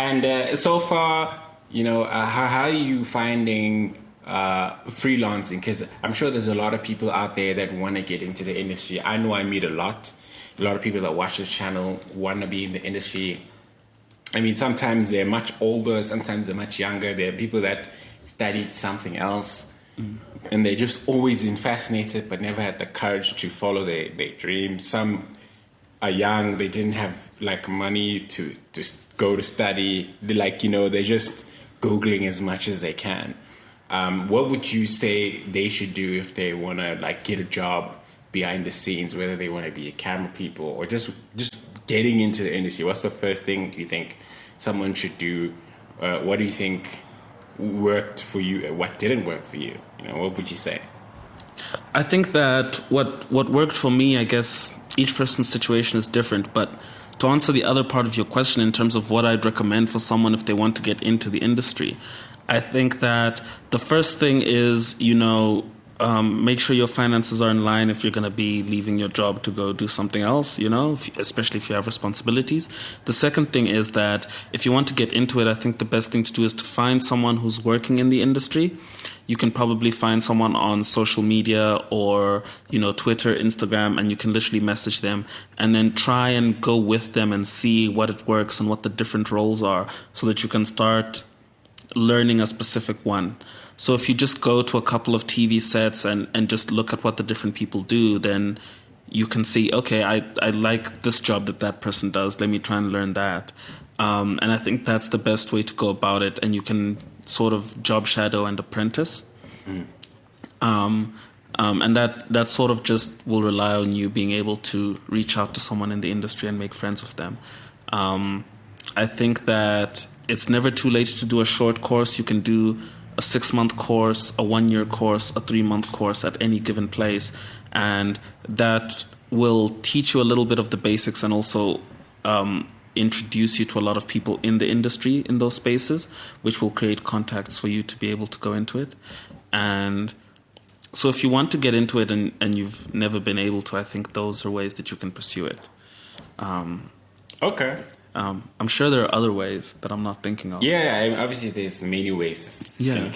And so far, how are you finding freelancing? Because I'm sure there's a lot of people out there that want to get into the industry. I know I meet a lot of people that watch this channel want to be in the industry. I mean, sometimes they're much older, sometimes they're much younger. There are people that studied something else, and they're just always been fascinated but never had the courage to follow their dreams. Some are young, they didn't have money to go to study. They're just Googling as much as they can. What would you say they should do if they want to get a job behind the scenes, whether they want to be a camera people or just getting into the industry? What's the first thing you think someone should do? What do you think worked for you? What didn't work for you? What would you say? I think that what worked for me, I guess each person's situation is different, but to answer the other part of your question in terms of what I'd recommend for someone if they want to get into the industry, I think that the first thing is, make sure your finances are in line if you're going to be leaving your job to go do something else, especially if you have responsibilities. The second thing is that if you want to get into it, I think the best thing to do is to find someone who's working in the industry. You can probably find someone on social media or, Twitter, Instagram, and you can literally message them and then try and go with them and see what it works and what the different roles are so that you can start learning a specific one. So if you just go to a couple of TV sets and just look at what the different people do, then you can see, okay, I like this job that person does. Let me try and learn that. And I think that's the best way to go about it. And you can sort of job shadow and apprentice. And that sort of just will rely on you being able to reach out to someone in the industry and make friends with them. I think that it's never too late to do a short course. You can do a 6-month course, a 1-year course, a 3-month course at any given place. And that will teach you a little bit of the basics and also introduce you to a lot of people in the industry in those spaces, which will create contacts for you to be able to go into it. And so if you want to get into it and you've never been able to, I think those are ways that you can pursue it. Okay. I'm sure there are other ways that I'm not thinking of. Yeah, obviously there's many ways. Yeah.